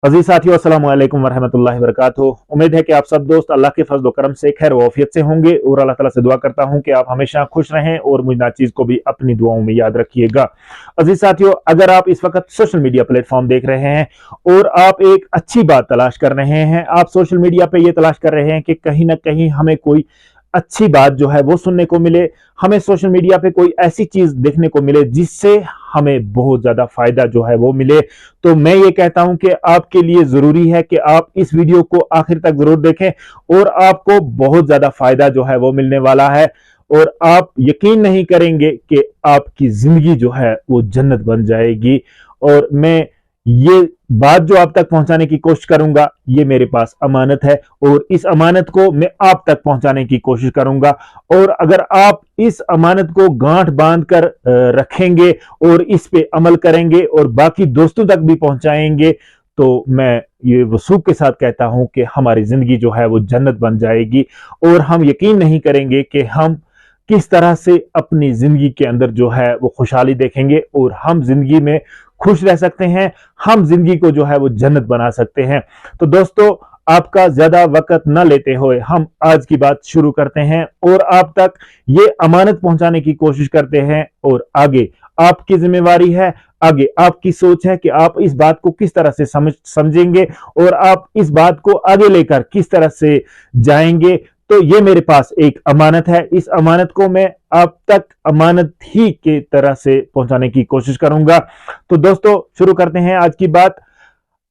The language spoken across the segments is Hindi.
अजीज साथियों, अस्सलाम वालेकुम वरहमतुल्लाहि वबरकातुहू। उम्मीद है कि आप सब दोस्त अल्लाह के फजल करम से खैर वफियत से होंगे और अल्लाह ताला से दुआ करता हूं कि आप हमेशा खुश रहें और मुझ नाचीज को भी अपनी दुआओं में याद रखिएगा। अजीज साथियों, अगर आप इस वक्त सोशल मीडिया प्लेटफॉर्म देख रहे हैं और आप एक अच्छी बात तलाश कर रहे हैं, आप सोशल मीडिया पे ये तलाश कर रहे हैं कि कहीं ना कहीं हमें कोई अच्छी बात जो है वो सुनने को मिले, हमें सोशल मीडिया पे कोई ऐसी चीज देखने को मिले जिससे हमें बहुत ज्यादा फायदा जो है वो मिले, तो मैं ये कहता हूं कि आपके लिए जरूरी है कि आप इस वीडियो को आखिर तक जरूर देखें और आपको बहुत ज्यादा फायदा जो है वो मिलने वाला है और आप यकीन नहीं करेंगे कि आपकी जिंदगी जो है वो जन्नत बन जाएगी। और मैं ये बात जो आप तक पहुंचाने की कोशिश करूंगा, ये मेरे पास अमानत है और इस अमानत को मैं आप तक पहुंचाने की कोशिश करूंगा। और अगर आप इस अमानत को गांठ बांध कर रखेंगे और इस पे अमल करेंगे और बाकी दोस्तों तक भी पहुंचाएंगे, तो मैं ये वसूख के साथ कहता हूं कि हमारी जिंदगी जो है वो जन्नत बन जाएगी और हम यकीन नहीं करेंगे कि हम किस तरह से अपनी जिंदगी के अंदर जो है वो खुशहाली देखेंगे और हम जिंदगी में खुश रह सकते हैं, हम जिंदगी को जो है वो जन्नत बना सकते हैं। तो दोस्तों, आपका ज्यादा वक्त न लेते हुए हम आज की बात शुरू करते हैं और आप तक ये अमानत पहुंचाने की कोशिश करते हैं। और आगे आपकी जिम्मेवारी है, आगे आपकी सोच है कि आप इस बात को किस तरह से समझेंगे और आप इस बात को आगे लेकर किस तरह से जाएंगे। तो ये मेरे पास एक अमानत है, इस अमानत को मैं आप तक अमानत ही के तरह से पहुंचाने की कोशिश करूंगा। तो दोस्तों, शुरू करते हैं आज की बात।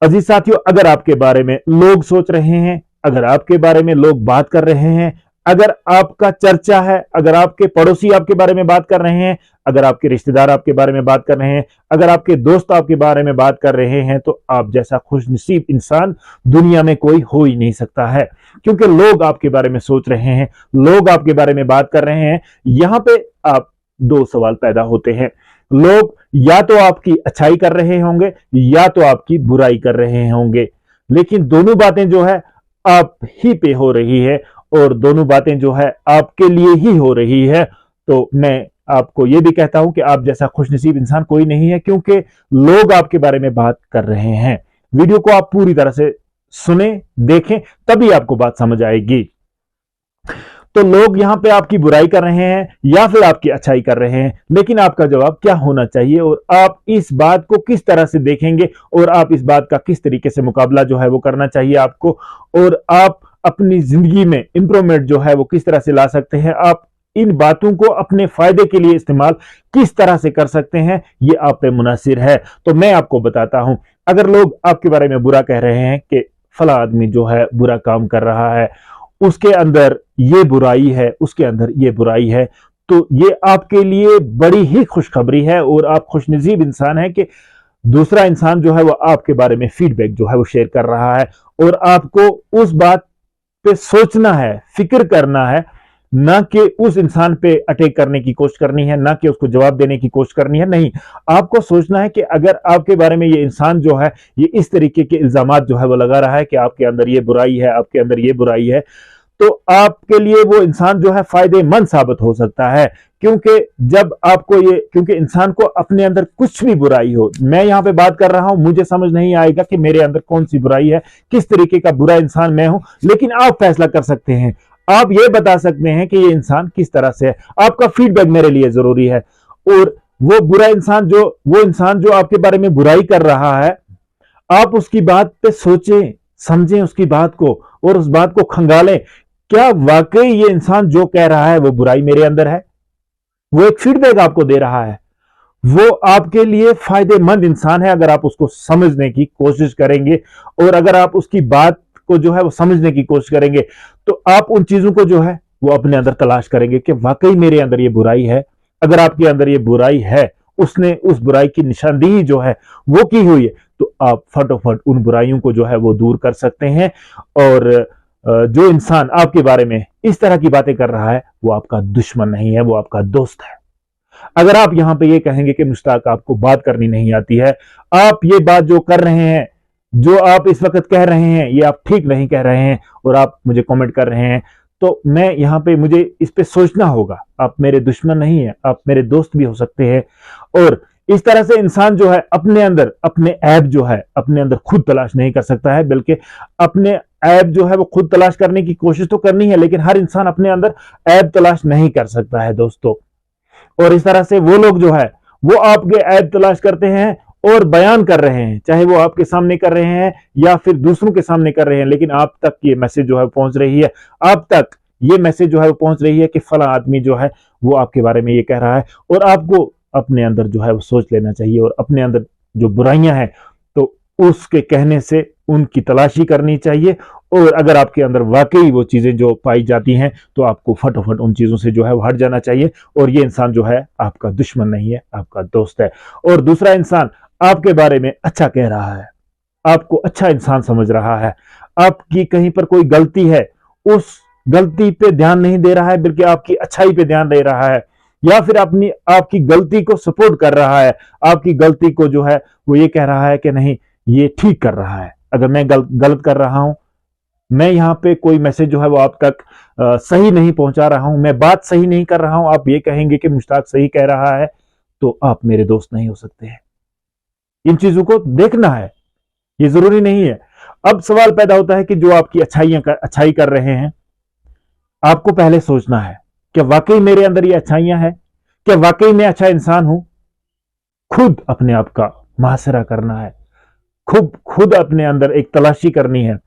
अजीज साथियों, अगर आपके बारे में लोग सोच रहे हैं, अगर आपके बारे में लोग बात कर रहे हैं, अगर आपका चर्चा है, अगर आपके पड़ोसी आपके बारे में बात कर रहे हैं, अगर आपके रिश्तेदार आपके बारे में बात कर रहे हैं, अगर आपके दोस्त आपके बारे में बात कर रहे हैं, तो आप जैसा खुशनसीब इंसान दुनिया में कोई हो ही नहीं सकता है। क्योंकि लोग आपके बारे में सोच रहे हैं, लोग आपके बारे में बात कर रहे हैं। यहां पे आप दो सवाल पैदा होते हैं। लोग या तो आपकी अच्छाई कर रहे होंगे या तो आपकी बुराई कर रहे होंगे, लेकिन दोनों बातें जो है आप ही पे हो रही है और दोनों बातें जो है आपके लिए ही हो रही है। तो मैं आपको यह भी कहता हूं कि आप जैसा खुशनसीब इंसान कोई नहीं है, क्योंकि लोग आपके बारे में बात कर रहे हैं। वीडियो को आप पूरी तरह से सुने, देखें, तभी आपको बात समझ आएगी। तो लोग यहां पे आपकी बुराई कर रहे हैं या फिर आपकी अच्छाई कर रहे हैं, लेकिन आपका जवाब क्या होना चाहिए और आप इस बात को किस तरह से देखेंगे और आप इस बात का किस तरीके से मुकाबला जो है वो करना चाहिए आपको, और आप अपनी जिंदगी में इंप्रूवमेंट जो है वो किस तरह से ला सकते हैं, आप इन बातों को अपने फायदे के लिए इस्तेमाल किस तरह से कर सकते हैं, ये आप पे मुनासिर है। तो मैं आपको बताता हूं। अगर लोग आपके बारे में बुरा कह रहे हैं कि फला आदमी जो है बुरा काम कर रहा है, उसके अंदर ये बुराई है, उसके अंदर ये बुराई है, तो ये आपके लिए बड़ी ही खुशखबरी है और आप खुशनसीब इंसान है कि दूसरा इंसान जो है वो आपके बारे में फीडबैक जो है वो शेयर कर रहा है और आपको उस बात पे सोचना है, फिक्र करना है, ना कि उस इंसान पे अटैक करने की कोशिश करनी है, ना कि उसको जवाब देने की कोशिश करनी है। नहीं, आपको सोचना है कि अगर आपके बारे में ये इंसान जो है ये इस तरीके के इल्जामात जो है वो लगा रहा है कि आपके अंदर ये बुराई है, आपके अंदर ये बुराई है, तो आपके लिए वो इंसान जो है फायदेमंद साबित हो सकता है। क्योंकि जब आपको ये, क्योंकि इंसान को अपने अंदर कुछ भी बुराई हो, मैं यहां पे बात कर रहा हूं, मुझे समझ नहीं आएगा कि मेरे अंदर कौन सी बुराई है, किस तरीके का बुरा इंसान मैं हूं, लेकिन आप फैसला कर सकते हैं। आप ये बता सकते हैं कि ये इंसान किस तरह से है। आपका फीडबैक मेरे लिए जरूरी है। और वो बुरा इंसान जो, वो इंसान जो आपके बारे में बुराई कर रहा है, आप उसकी बात पे सोचें, समझें उसकी बात को और उस बात को खंगालें। क्या वाकई ये इंसान जो कह रहा है वो बुराई मेरे अंदर है? वो एक फीडबैक आपको दे रहा है, वो आपके लिए फायदेमंद इंसान है अगर आप उसको समझने की कोशिश करेंगे और अगर आप उसकी बात को जो है वो समझने की कोशिश करेंगे, तो आप उन चीजों को जो है वो अपने अंदर तलाश करेंगे कि वाकई मेरे अंदर ये बुराई है। अगर आपके अंदर ये बुराई है, उसने उस बुराई की निशानदेही जो है वो की हुई है, तो आप फटाफट उन बुराइयों को जो है वो दूर कर सकते हैं। और जो इंसान आपके बारे में इस तरह की बातें कर रहा है वो आपका दुश्मन नहीं है, वो आपका दोस्त है। अगर आप यहां पे ये कहेंगे कि मुश्ताक आपको बात करनी नहीं आती है, आप ये बात जो कर रहे हैं, जो आप इस वक्त कह रहे हैं, ये आप ठीक नहीं कह रहे हैं और आप मुझे कमेंट कर रहे हैं, तो मैं यहां पे, मुझे इस पे सोचना होगा। आप मेरे दुश्मन नहीं है, आप मेरे दोस्त भी हो सकते हैं। और इस तरह से इंसान जो है अपने अंदर अपने ऐब जो है अपने अंदर खुद तलाश नहीं कर सकता है, बल्कि अपने ऐब जो है वो खुद तलाश करने की कोशिश तो करनी है, लेकिन हर इंसान अपने अंदर ऐब तलाश नहीं कर सकता है दोस्तों। और इस तरह से वो लोग जो है वो आपके ऐब तलाश करते हैं और बयान कर रहे हैं, चाहे वो आपके सामने कर रहे हैं या फिर दूसरों के सामने कर रहे हैं, लेकिन आप तक ये मैसेज जो है पहुंच रही है, आप तक ये मैसेज जो है वो पहुंच रही है कि फला आदमी जो है वो आपके बारे में ये कह रहा है। और आपको अपने अंदर जो है वो सोच लेना चाहिए और अपने अंदर जो बुराइयां हैं तो उसके कहने से उनकी तलाशी करनी चाहिए। और अगर आपके अंदर वाकई वो चीजें जो पाई जाती हैं तो आपको फटाफट उन चीजों से जो है वो हट जाना चाहिए। और ये इंसान जो है आपका दुश्मन नहीं है, आपका दोस्त है। और दूसरा इंसान आपके बारे में अच्छा कह रहा है, आपको अच्छा इंसान समझ रहा है, आपकी कहीं पर कोई गलती है उस गलती पे ध्यान नहीं दे रहा है, बल्कि आपकी अच्छाई पे ध्यान दे रहा है, या फिर अपनी आपकी गलती को सपोर्ट कर रहा है, आपकी गलती को जो है वो ये कह रहा है कि नहीं ये ठीक कर रहा है। अगर मैं गलत कर रहा हूं, मैं यहां पे कोई मैसेज जो है वो आप तक सही नहीं पहुंचा रहा हूं, मैं बात सही नहीं कर रहा हूं, आप ये कहेंगे कि मुश्ताक सही कह रहा है, तो आप मेरे दोस्त नहीं हो सकते हैं। इन चीजों को देखना है, ये जरूरी नहीं है। अब सवाल पैदा होता है कि जो आपकी अच्छाई कर रहे हैं, आपको पहले सोचना है कि वाकई मेरे अंदर ये अच्छाइयां हैं, क्या वाकई मैं अच्छा इंसान हूं। खुद अपने आप का मुहासरा करना है, खुद अपने अंदर एक तलाशी करनी है,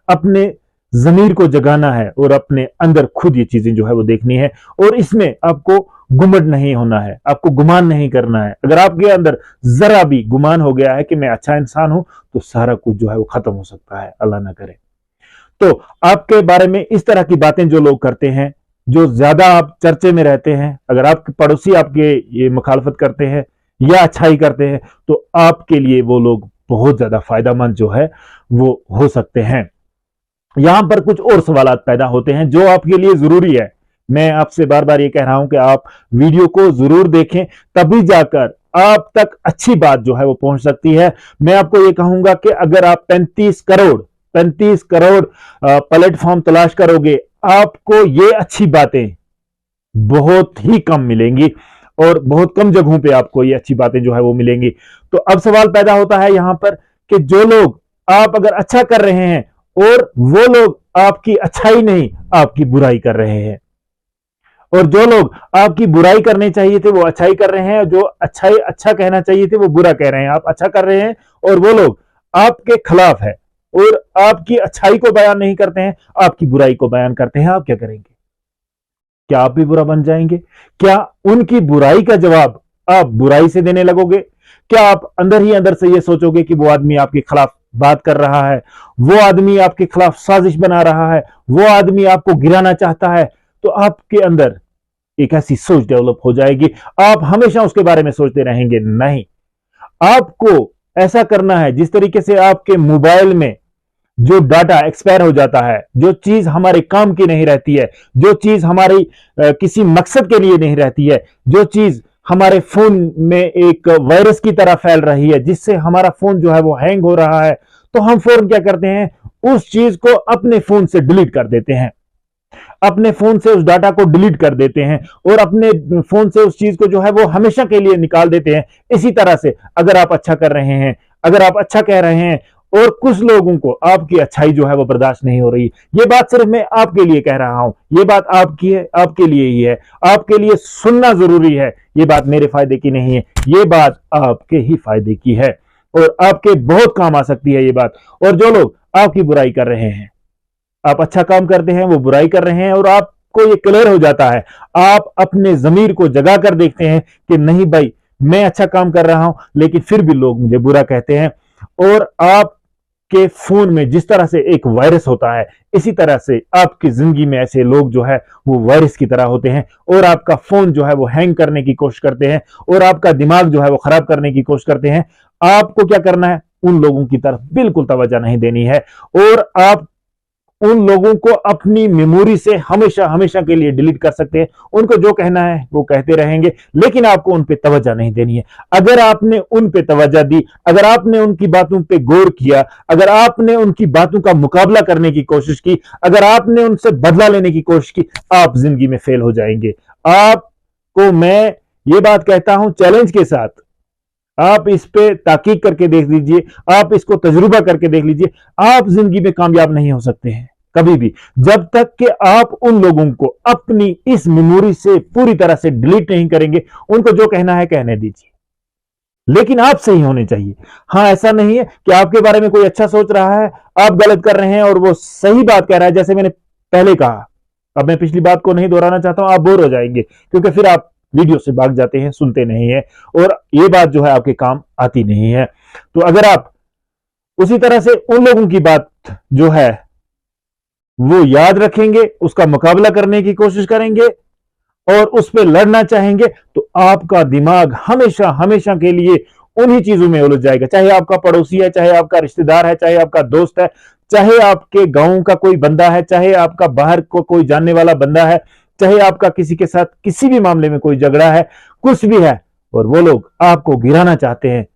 अपने जमीर को जगाना है और अपने अंदर खुद ये चीजें जो है वो देखनी है। और इसमें आपको गुमंड नहीं होना है, आपको गुमान नहीं करना है। अगर आपके अंदर जरा भी गुमान हो गया है कि मैं अच्छा इंसान हूं तो सारा कुछ जो है वो खत्म हो सकता है, अल्लाह ना करे। तो आपके बारे में इस तरह की बातें जो लोग करते हैं, जो ज्यादा आप चर्चे में रहते हैं, अगर आपके पड़ोसी आपके ये मुखालफत करते हैं या अच्छाई करते हैं तो आपके लिए वो लोग बहुत ज्यादा फायदेमंद जो है वो हो सकते हैं। यहां पर कुछ और सवालात पैदा होते हैं जो आपके लिए जरूरी है। मैं आपसे बार बार ये कह रहा हूं कि आप वीडियो को जरूर देखें, तभी जाकर आप तक अच्छी बात जो है वो पहुंच सकती है। मैं आपको ये कहूंगा कि अगर आप 35 करोड़ प्लेटफॉर्म तलाश करोगे, आपको ये अच्छी बातें बहुत ही कम मिलेंगी और बहुत कम जगहों पे आपको ये अच्छी बातें जो है वो मिलेंगी। तो अब सवाल पैदा होता है यहां पर कि जो लोग आप अगर अच्छा कर रहे हैं और वो लोग आपकी अच्छाई नहीं आपकी बुराई कर रहे हैं, और जो लोग आपकी बुराई करने चाहिए थे वो अच्छाई कर रहे हैं, जो अच्छा कहना चाहिए थे वो बुरा कह रहे हैं। आप अच्छा कर रहे हैं और वो लोग आपके खिलाफ है और आपकी अच्छाई को बयान नहीं करते हैं, आपकी बुराई को बयान करते हैं। आप क्या करेंगे? क्या आप भी बुरा बन जाएंगे? क्या उनकी बुराई का जवाब आप बुराई से देने लगोगे? क्या आप अंदर ही अंदर से ये सोचोगे कि वो आदमी आपके खिलाफ बात कर रहा है, वो आदमी आपके खिलाफ साजिश बना रहा है, वो आदमी आपको गिराना चाहता है? तो आपके अंदर एक ऐसी सोच डेवलप हो जाएगी, आप हमेशा उसके बारे में सोचते रहेंगे। नहीं, आपको ऐसा करना है जिस तरीके से आपके मोबाइल में जो डाटा एक्सपायर हो जाता है, जो चीज हमारे काम की नहीं रहती है, जो चीज हमारी किसी मकसद के लिए नहीं रहती है, जो चीज हमारे फोन में एक वायरस की तरह फैल रही है जिससे हमारा फोन जो है वो हैंग हो रहा है, तो हम फौरन क्या करते हैं, उस चीज को अपने फोन से डिलीट कर देते हैं, अपने फोन से उस डाटा को डिलीट कर देते हैं और अपने फोन से उस चीज को जो है वो हमेशा के लिए निकाल देते हैं। इसी तरह से अगर आप अच्छा कर रहे हैं, अगर आप अच्छा कह रहे हैं और कुछ लोगों को आपकी अच्छाई जो है वो बर्दाश्त नहीं हो रही, ये बात सिर्फ मैं आपके लिए कह रहा हूं, ये बात आपकी है, आपके लिए ही है, आपके लिए सुनना जरूरी है। ये बात मेरे फायदे की नहीं है, ये बात आपके ही फायदे की है और आपके बहुत काम आ सकती है ये बात। और जो लोग आपकी बुराई कर रहे हैं, आप अच्छा काम करते हैं वो बुराई कर रहे हैं और आपको ये क्लियर हो जाता है, आप अपने जमीर को जगा कर देखते हैं कि नहीं भाई मैं अच्छा काम कर रहा हूं लेकिन फिर भी लोग मुझे बुरा कहते हैं। और आपके फोन में जिस तरह से एक वायरस होता है, इसी तरह से आपकी जिंदगी में ऐसे लोग जो है वो वायरस की तरह होते हैं और आपका फोन जो है वो हैंग करने की कोशिश करते हैं और आपका दिमाग जो है वो खराब करने की कोशिश करते हैं। आपको क्या करना है, उन लोगों की तरफ बिल्कुल तवज्जो नहीं देनी है और आप उन लोगों को अपनी मेमोरी से हमेशा हमेशा के लिए डिलीट कर सकते हैं। उनको जो कहना है वो कहते रहेंगे, लेकिन आपको उन पे तवज्जो नहीं देनी है। अगर आपने उन पे तवज्जो दी, अगर आपने उनकी बातों पे गौर किया, अगर आपने उनकी बातों का मुकाबला करने की कोशिश की, अगर आपने उनसे बदला लेने की कोशिश की, आप जिंदगी में फेल हो जाएंगे। आपको मैं ये बात कहता हूं चैलेंज के साथ आप इस पे ताकीद करके देख लीजिए, आप इसको तजुर्बा करके देख लीजिए, आप जिंदगी में कामयाब नहीं हो सकते हैं कभी भी, जब तक कि आप उन लोगों को अपनी इस मेमोरी से पूरी तरह से डिलीट नहीं करेंगे। उनको जो कहना है कहने दीजिए, लेकिन आप सही होने चाहिए। हाँ, ऐसा नहीं है कि आपके बारे में कोई अच्छा सोच रहा है, आप गलत कर रहे हैं और वो सही बात कह रहा है। जैसे मैंने पहले कहा, अब मैं पिछली बात को नहीं दोहराना चाहता हूं, आप बोर हो जाएंगे क्योंकि फिर आप वीडियो से भाग जाते हैं, सुनते नहीं है और ये बात जो है आपके काम आती नहीं है। तो अगर आप उसी तरह से उन लोगों की बात जो है वो याद रखेंगे, उसका मुकाबला करने की कोशिश करेंगे और उस पर लड़ना चाहेंगे, तो आपका दिमाग हमेशा हमेशा के लिए उन्हीं चीजों में उलझ जाएगा। चाहे आपका पड़ोसी है, चाहे आपका रिश्तेदार है, चाहे आपका दोस्त है, चाहे आपके गांव का कोई बंदा है, चाहे आपका बाहर को कोई जानने वाला बंदा है, चाहे आपका किसी के साथ किसी भी मामले में कोई झगड़ा है, कुछ भी है, और वो लोग आपको गिराना चाहते हैं,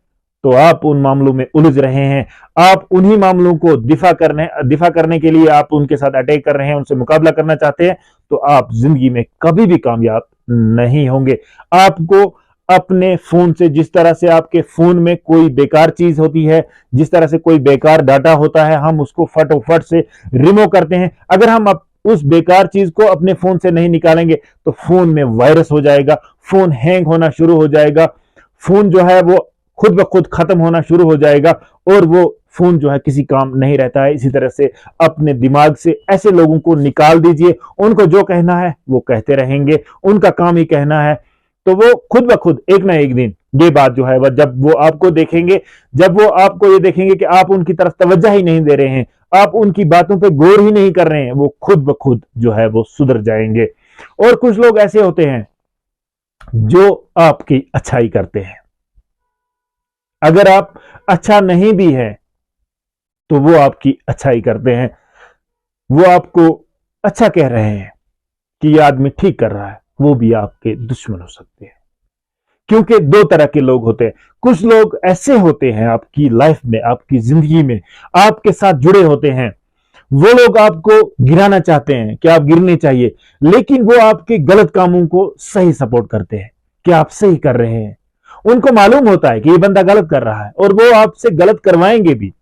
तो आप उन मामलों में उलझ रहे हैं। आप उन्हीं मामलों को दिफा करने के लिए आप उनके साथ अटैक कर रहे हैं, उनसे मुकाबला करना चाहते हैं, तो आप जिंदगी में कभी भी कामयाब नहीं होंगे। आपको अपने फोन से, जिस तरह से आपके फोन में कोई बेकार चीज होती है, जिस तरह से कोई बेकार डाटा होता है, हम उसको फटाफट से रिमूव करते हैं। अगर हम उस बेकार चीज को अपने फोन से नहीं निकालेंगे तो फोन में वायरस हो जाएगा, फोन हैंग होना शुरू हो जाएगा, फोन जो है वो खुद ब खुद खत्म होना शुरू हो जाएगा और वो फोन जो है किसी काम नहीं रहता है। इसी तरह से अपने दिमाग से ऐसे लोगों को निकाल दीजिए, उनको जो कहना है वो कहते रहेंगे, उनका काम ही कहना है, तो वो खुद ब खुद एक ना एक दिन ये बात जो है वह जब वो आपको देखेंगे, जब वो आपको ये देखेंगे कि आप उनकी तरफ तवज्जो ही नहीं दे रहे हैं, आप उनकी बातों पे गौर ही नहीं कर रहे हैं, वो खुद ब खुद जो है वो सुधर जाएंगे। और कुछ लोग ऐसे होते हैं जो आपकी अच्छाई करते हैं। अगर आप अच्छा नहीं भी है तो वो आपकी अच्छाई करते हैं, वो आपको अच्छा कह रहे हैं कि ये आदमी ठीक कर रहा है, वो भी आपके दुश्मन हो सकते हैं। क्योंकि दो तरह के लोग होते हैं। कुछ लोग ऐसे होते हैं आपकी लाइफ में, आपकी जिंदगी में आपके साथ जुड़े होते हैं, वो लोग आपको गिराना चाहते हैं कि आप गिरने चाहिए, लेकिन वो आपके गलत कामों को सही सपोर्ट करते हैं कि आप सही कर रहे हैं। उनको मालूम होता है कि ये बंदा गलत कर रहा है और वो आपसे गलत करवाएंगे भी।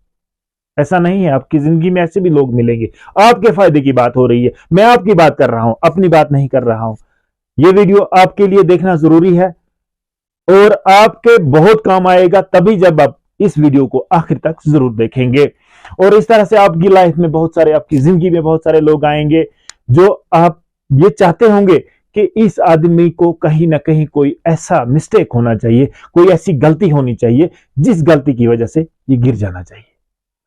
ऐसा नहीं है, आपकी जिंदगी में ऐसे भी लोग मिलेंगे। आपके फायदे की बात हो रही है, मैं आपकी बात कर रहा हूं, अपनी बात नहीं कर रहा हूं। ये वीडियो आपके लिए देखना जरूरी है और आपके बहुत काम आएगा तभी जब आप इस वीडियो को आखिर तक जरूर देखेंगे। और इस तरह से आपकी लाइफ में बहुत सारे, आपकी जिंदगी में बहुत सारे लोग आएंगे जो आप ये चाहते होंगे कि इस आदमी को कहीं ना कहीं कोई ऐसा मिस्टेक होना चाहिए, कोई ऐसी गलती होनी चाहिए जिस गलती की वजह से ये गिर जाना चाहिए।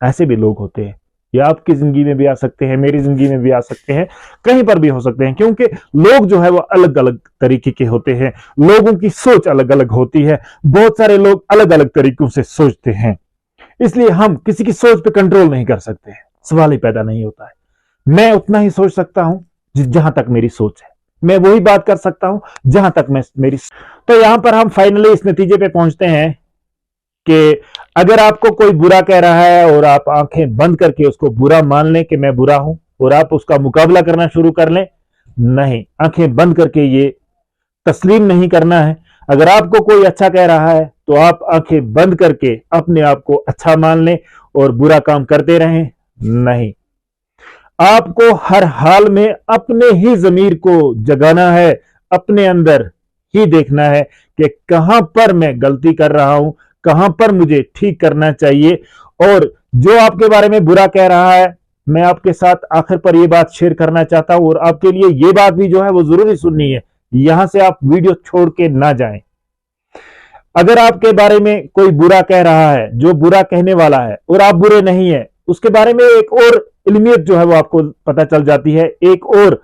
ऐसे भी लोग होते हैं। ये आपकी जिंदगी में भी आ सकते हैं, मेरी जिंदगी में भी आ सकते हैं, कहीं पर भी हो सकते हैं, क्योंकि लोग जो है वो अलग अलग तरीके के होते हैं, लोगों की सोच अलग अलग होती है, बहुत सारे लोग अलग अलग तरीकों से सोचते हैं, इसलिए हम किसी की सोच पे कंट्रोल नहीं कर सकते हैं, सवाल ही पैदा नहीं होता है। मैं उतना ही सोच सकता हूं जहां तक मेरी सोच है, मैं वही बात कर सकता हूं जहां तक मेरी। तो यहां पर हम फाइनली इस नतीजे पे पहुंचते हैं कि अगर आपको कोई बुरा कह रहा है और आप आंखें बंद करके उसको बुरा मान लें कि मैं बुरा हूं और आप उसका मुकाबला करना शुरू कर लें, नहीं, आंखें बंद करके ये तस्लीम नहीं करना है। अगर आपको कोई अच्छा कह रहा है तो आप आंखें बंद करके अपने आप को अच्छा मान लें और बुरा काम करते रहें। नहीं, आपको हर हाल में अपने ही ज़मीर को जगाना है, अपने अंदर ही देखना है कि कहां पर मैं गलती कर रहा हूं, कहां पर मुझे ठीक करना चाहिए। और जो आपके बारे में बुरा कह रहा है, मैं आपके साथ आखिर पर यह बात शेयर करना चाहता हूं और आपके लिए यह बात भी जो है वो जरूरी सुननी है, यहां से आप वीडियो छोड़ के ना जाएं। अगर आपके बारे में कोई बुरा कह रहा है, जो बुरा कहने वाला है और आप बुरे नहीं है, उसके बारे में एक और इल्मियत जो है वो आपको पता चल जाती है, एक और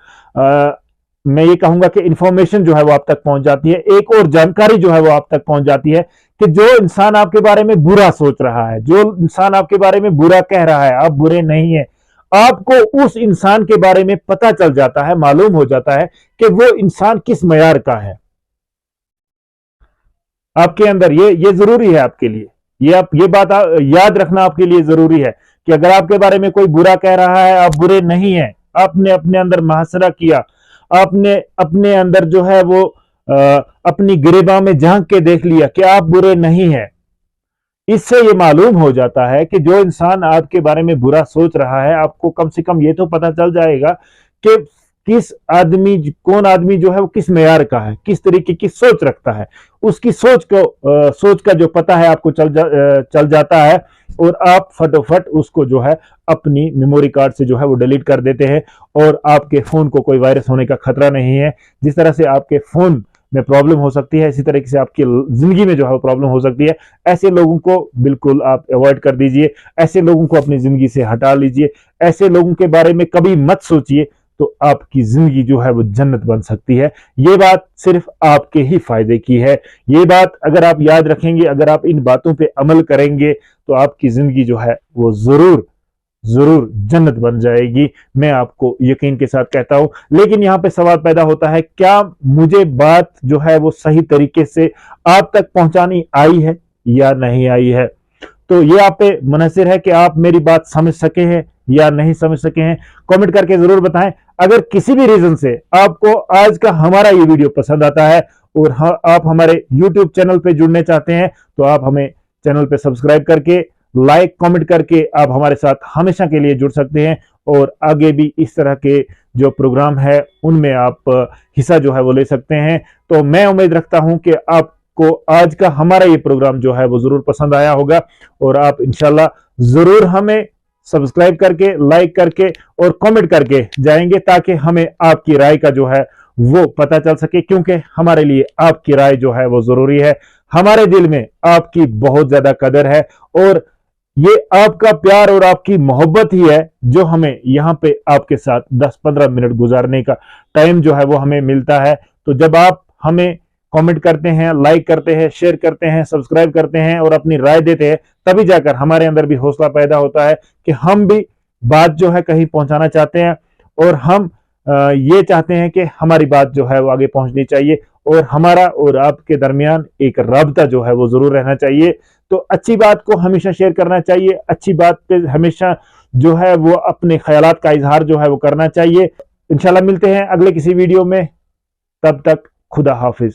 मैं ये कहूंगा कि इंफॉर्मेशन जो है वो आप तक पहुंच जाती है, एक और जानकारी जो है वो आप तक पहुंच जाती है कि जो इंसान आपके बारे में बुरा सोच रहा है, जो इंसान आपके बारे में बुरा कह रहा है, आप बुरे नहीं है, आपको उस इंसान के बारे में पता चल जाता है, मालूम हो जाता है कि वो इंसान किस मयार का है। आपके अंदर ये जरूरी है आपके लिए, ये बात याद रखना आपके लिए जरूरी है कि अगर आपके बारे में कोई बुरा कह रहा है, आप बुरे नहीं है। आपने अपने अंदर मुहासरा किया, आपने अपने अंदर जो है वो अपनी गिरेबां में झांक के देख लिया कि आप बुरे नहीं है, इससे ये मालूम हो जाता है कि जो इंसान आपके बारे में बुरा सोच रहा है, आपको कम से कम ये तो पता चल जाएगा कि कौन आदमी जो है वो किस मेयार का है, किस तरीके की सोच रखता है। उसकी सोच का जो पता है आपको चल जाता है, और आप फटोफट उसको जो है अपनी मेमोरी कार्ड से जो है वो डिलीट कर देते हैं, और आपके फोन को कोई वायरस होने का खतरा नहीं है। जिस तरह से आपके फोन में प्रॉब्लम हो सकती है, इसी तरीके से आपकी जिंदगी में जो है प्रॉब्लम हो सकती है। ऐसे लोगों को बिल्कुल आप अवॉइड कर दीजिए, ऐसे लोगों को अपनी जिंदगी से हटा लीजिए, ऐसे लोगों के बारे में कभी मत सोचिए, तो आपकी जिंदगी जो है वो जन्नत बन सकती है। ये बात सिर्फ आपके ही फायदे की है। ये बात अगर आप याद रखेंगे, अगर आप इन बातों पे अमल करेंगे, तो आपकी जिंदगी जो है वो जरूर जरूर जन्नत बन जाएगी। मैं आपको यकीन के साथ कहता हूं। लेकिन यहां पे सवाल पैदा होता है, क्या मुझे बात जो है वो सही तरीके से आप तक पहुंचानी आई है या नहीं आई है? तो ये आप पे मुनहसिर है कि आप मेरी बात समझ सके हैं या नहीं समझ सके हैं। कमेंट करके जरूर बताएं। अगर किसी भी रीजन से आपको आज का हमारा ये वीडियो पसंद आता है और आप हमारे यूट्यूब चैनल पे जुड़ने चाहते हैं, तो आप हमें चैनल पे सब्सक्राइब करके, लाइक कमेंट करके आप हमारे साथ हमेशा के लिए जुड़ सकते हैं, और आगे भी इस तरह के जो प्रोग्राम है उनमें आप हिस्सा जो है वो ले सकते हैं। तो मैं उम्मीद रखता हूं कि आपको आज का हमारा ये प्रोग्राम जो है वो जरूर पसंद आया होगा, और आप इंशाल्लाह जरूर हमें सब्सक्राइब करके, लाइक करके और कमेंट करके जाएंगे, ताकि हमें आपकी राय का जो है वो पता चल सके, क्योंकि हमारे लिए आपकी राय जो है वो जरूरी है। हमारे दिल में आपकी बहुत ज्यादा कदर है, और ये आपका प्यार और आपकी मोहब्बत ही है जो हमें यहाँ पे आपके साथ 10-15 मिनट गुजारने का टाइम जो है वो हमें मिलता है। तो जब आप हमें कमेंट करते हैं, लाइक करते हैं, शेयर करते हैं, सब्सक्राइब करते हैं और अपनी राय देते हैं, तभी जाकर हमारे अंदर भी हौसला पैदा होता है कि हम भी बात जो है कहीं पहुंचाना चाहते हैं, और हम ये चाहते हैं कि हमारी बात जो है वो आगे पहुंचनी चाहिए, और हमारा और आपके दरमियान एक राबता जो है वो जरूर रहना चाहिए। तो अच्छी बात को हमेशा शेयर करना चाहिए, अच्छी बात पे हमेशा जो है वो अपने ख्यालात का इजहार जो है वो करना चाहिए। इंशाल्लाह मिलते हैं अगले किसी वीडियो में, तब तक खुदा हाफिज।